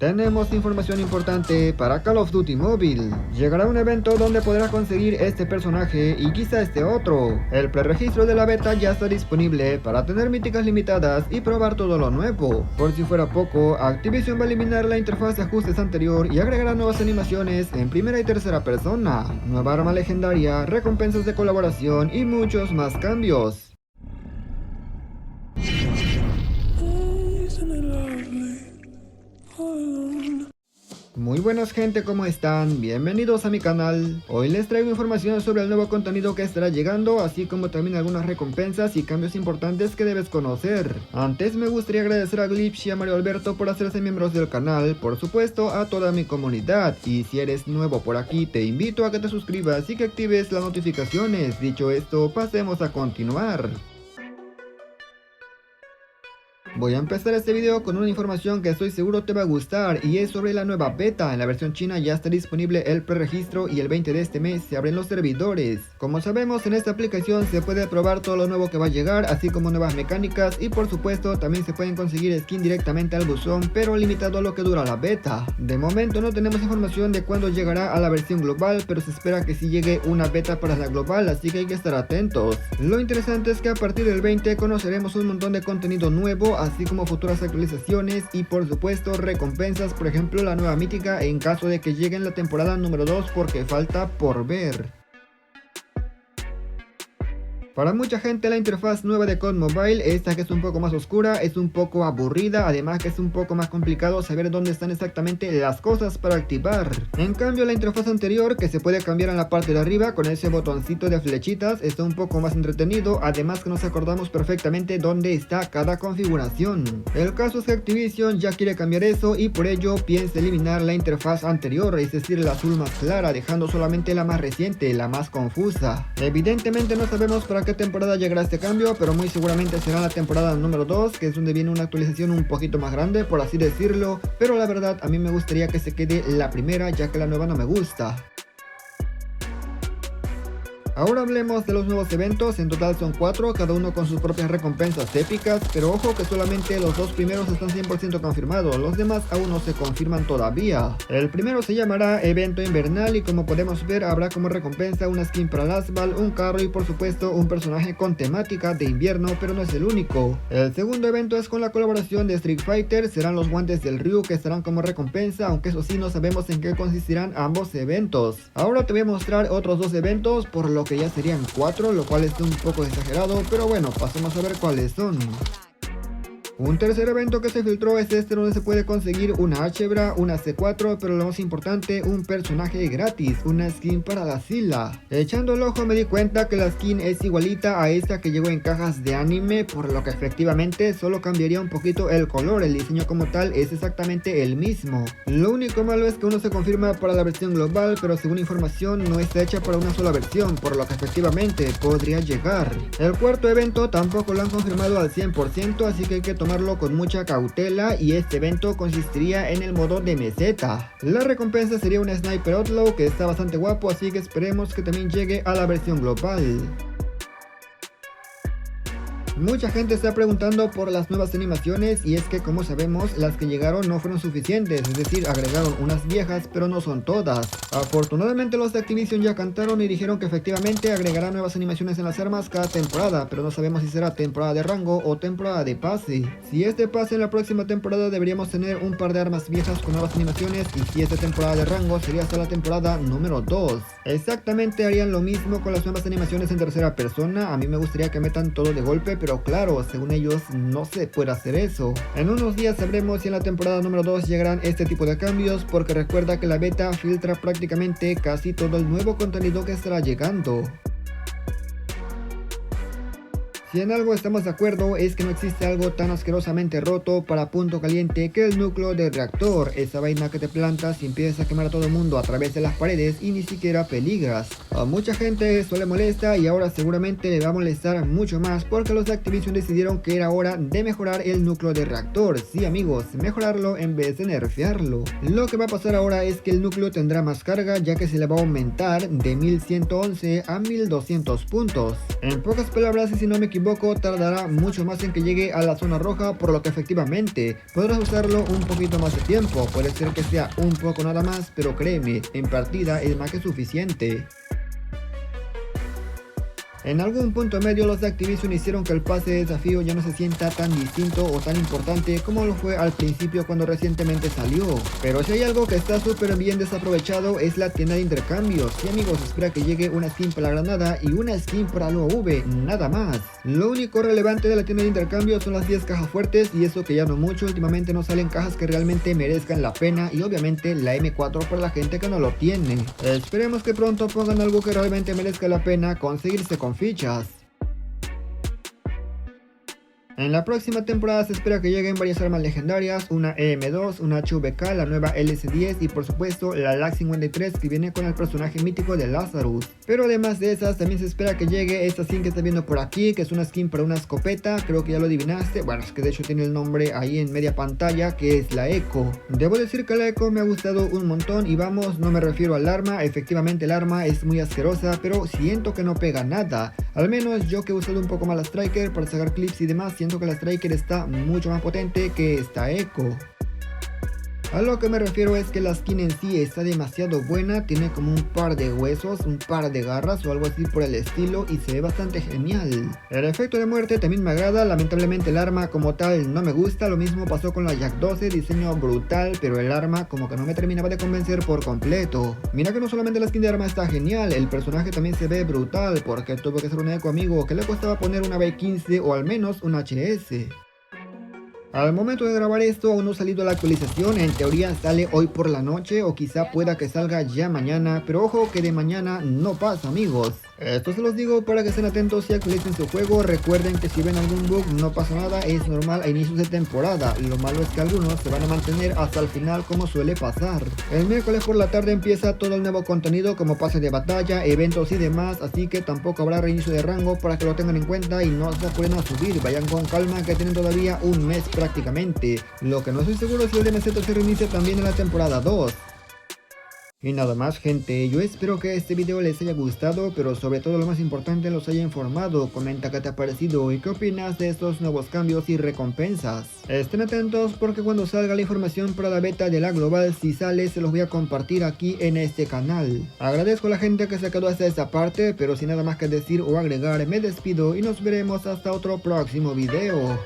Tenemos información importante para Call of Duty Mobile. Llegará un evento donde podrás conseguir este personaje y quizá este otro. El preregistro de la beta ya está disponible para tener míticas limitadas y probar todo lo nuevo. Por si fuera poco, Activision va a eliminar la interfaz de ajustes anterior y agregará nuevas animaciones en primera y tercera persona, nueva arma legendaria, recompensas de colaboración y muchos más cambios. Muy buenas gente, ¿cómo están? Bienvenidos a mi canal. Hoy les traigo información sobre el nuevo contenido que estará llegando, así como también algunas recompensas y cambios importantes que debes conocer. Antes me gustaría agradecer a Glitch y a Mario Alberto por hacerse miembros del canal, por supuesto a toda mi comunidad, y si eres nuevo por aquí te invito a que te suscribas y que actives las notificaciones. Dicho esto, pasemos a continuar. Voy a empezar este video con una información que estoy seguro te va a gustar y es sobre la nueva beta. En la versión china ya está disponible el preregistro y el 20 de este mes se abren los servidores. Como sabemos, en esta aplicación se puede probar todo lo nuevo que va a llegar, así como nuevas mecánicas, y por supuesto también se pueden conseguir skin directamente al buzón, pero limitado a lo que dura la beta. De momento no tenemos información de cuándo llegará a la versión global, pero se espera que sí llegue una beta para la global, así que hay que estar atentos. Lo interesante es que a partir del 20 conoceremos un montón de contenido nuevo, así como futuras actualizaciones y por supuesto recompensas, por ejemplo la nueva mítica en caso de que llegue en la temporada número 2, porque falta por ver. Para mucha gente la interfaz nueva de COD Mobile, esta que es un poco más oscura, es un poco aburrida, además que es un poco más complicado saber dónde están exactamente las cosas para activar. En cambio la interfaz anterior, que se puede cambiar en la parte de arriba con ese botoncito de flechitas, está un poco más entretenido, además que nos acordamos perfectamente dónde está cada configuración. El caso es que Activision ya quiere cambiar eso y por ello piensa eliminar la interfaz anterior, es decir la azul más clara, dejando solamente la más reciente, la más confusa. Evidentemente no sabemos para qué temporada llegará este cambio, pero muy seguramente será la temporada número 2, que es donde viene una actualización un poquito más grande, por así decirlo, pero la verdad a mí me gustaría que se quede la primera, ya que la nueva no me gusta. Ahora hablemos de los nuevos eventos. En total son 4, cada uno con sus propias recompensas épicas, pero ojo que solamente los 2 primeros están 100% confirmados, los demás aún no se confirman todavía. El primero se llamará Evento Invernal y como podemos ver habrá como recompensa una skin para el asphalt, un carro y por supuesto un personaje con temática de invierno, pero no es el único. El segundo evento es con la colaboración de Street Fighter, serán los guantes del Ryu que estarán como recompensa, aunque eso sí no sabemos en qué consistirán ambos eventos. Ahora te voy a mostrar otros 2 eventos, por lo que ya serían 4, lo cual es un poco exagerado, pero bueno, pasemos a ver cuáles son. Un tercer evento que se filtró es este, donde se puede conseguir una álgebra, una C4, pero lo más importante, un personaje gratis, una skin para la Scylla. Echando el ojo me di cuenta que la skin es igualita a esta que llegó en cajas de anime, por lo que efectivamente solo cambiaría un poquito el color, el diseño como tal es exactamente el mismo. Lo único malo es que uno se confirma para la versión global, pero según información no está hecha para una sola versión, por lo que efectivamente podría llegar. El cuarto evento tampoco lo han confirmado al 100%, así que hay que tomarlo con mucha cautela y este evento consistiría en el modo de meseta. La recompensa sería un Sniper Outlaw que está bastante guapo, así que esperemos que también llegue a la versión global. Mucha gente está preguntando por las nuevas animaciones y es que como sabemos las que llegaron no fueron suficientes, es decir agregaron unas viejas pero no son todas. Afortunadamente los de Activision ya cantaron y dijeron que efectivamente agregarán nuevas animaciones en las armas cada temporada, pero no sabemos si será temporada de rango o temporada de pase. Si este pase en la próxima temporada deberíamos tener un par de armas viejas con nuevas animaciones y si esta temporada de rango sería hasta la temporada número 2. Exactamente harían lo mismo con las nuevas animaciones en tercera persona, a mí me gustaría que metan todo de golpe, pero claro, según ellos no se puede hacer eso. En unos días sabremos si en la temporada número 2 llegarán este tipo de cambios, porque recuerda que la beta filtra prácticamente casi todo el nuevo contenido que estará llegando. Si en algo estamos de acuerdo es que no existe algo tan asquerosamente roto para punto caliente que el núcleo de reactor, esa vaina que te plantas y empiezas a quemar a todo el mundo a través de las paredes y ni siquiera peligras. A mucha gente eso le molesta y ahora seguramente le va a molestar mucho más porque los de Activision decidieron que era hora de mejorar el núcleo de reactor. Sí amigos, mejorarlo en vez de nerfearlo. Lo que va a pasar ahora es que el núcleo tendrá más carga ya que se le va a aumentar de 1111 a 1200 puntos. En pocas palabras y si no me equivoco, equivoco tardará mucho más en que llegue a la zona roja, por lo que efectivamente podrás usarlo un poquito más de tiempo. Puede ser que sea un poco nada más, pero créeme, en partida es más que suficiente. En algún punto medio los de Activision hicieron que el pase de desafío ya no se sienta tan distinto o tan importante como lo fue al principio cuando recientemente salió. Pero si hay algo que está súper bien desaprovechado es la tienda de intercambios. Y amigos, espera que llegue una skin para la granada y una skin para la UAV, nada más. Lo único relevante de la tienda de intercambios son las 10 cajas fuertes, y eso que ya no mucho. Últimamente no salen cajas que realmente merezcan la pena, y obviamente la M4 para la gente que no lo tiene. Esperemos que pronto pongan algo que realmente merezca la pena conseguirse con fichas. En la próxima temporada se espera que lleguen varias armas legendarias, una EM2, una HVK, la nueva LS10 y por supuesto la LAC-53 que viene con el personaje mítico de Lazarus. Pero además de esas también se espera que llegue esta skin que está viendo por aquí, que es una skin para una escopeta, creo que ya lo adivinaste, bueno, es que de hecho tiene el nombre ahí en media pantalla, que es la Echo. Debo decir que la Echo me ha gustado un montón, y vamos, no me refiero al arma, efectivamente el arma es muy asquerosa, pero siento que no pega nada. Al menos yo que he usado un poco más la Striker para sacar clips y demás, siento que la Striker está mucho más potente que esta Echo. A lo que me refiero es que la skin en sí está demasiado buena, tiene como un par de huesos, un par de garras o algo así por el estilo, y se ve bastante genial. El efecto de muerte también me agrada, lamentablemente el arma como tal no me gusta, lo mismo pasó con la Jak-12, diseño brutal, pero el arma como que no me terminaba de convencer por completo. Mira que no solamente la skin de arma está genial, el personaje también se ve brutal, porque tuvo que ser un eco, amigo, que le costaba poner una B15 o al menos un HS. Al momento de grabar esto aún no ha salido la actualización, en teoría sale hoy por la noche o quizá pueda que salga ya mañana, pero ojo que de mañana no pasa, amigos. Esto se los digo para que estén atentos y actualicen su juego. Recuerden que si ven algún bug no pasa nada, es normal a inicios de temporada. Lo malo es que algunos se van a mantener hasta el final como suele pasar. El miércoles por la tarde empieza todo el nuevo contenido como pases de batalla, eventos y demás, así que tampoco habrá reinicio de rango para que lo tengan en cuenta y no se apuren a subir. Vayan con calma que tienen todavía un mes prácticamente. Lo que no estoy seguro es si el DMZ se reinicia también en la temporada 2. Y nada más, gente, yo espero que este video les haya gustado, pero sobre todo lo más importante los haya informado. Comenta qué te ha parecido y qué opinas de estos nuevos cambios y recompensas. Estén atentos porque cuando salga la información para la beta de la global, si sale se los voy a compartir aquí en este canal. Agradezco a la gente que se quedó hasta esta parte, pero sin nada más que decir o agregar me despido y nos veremos hasta otro próximo video.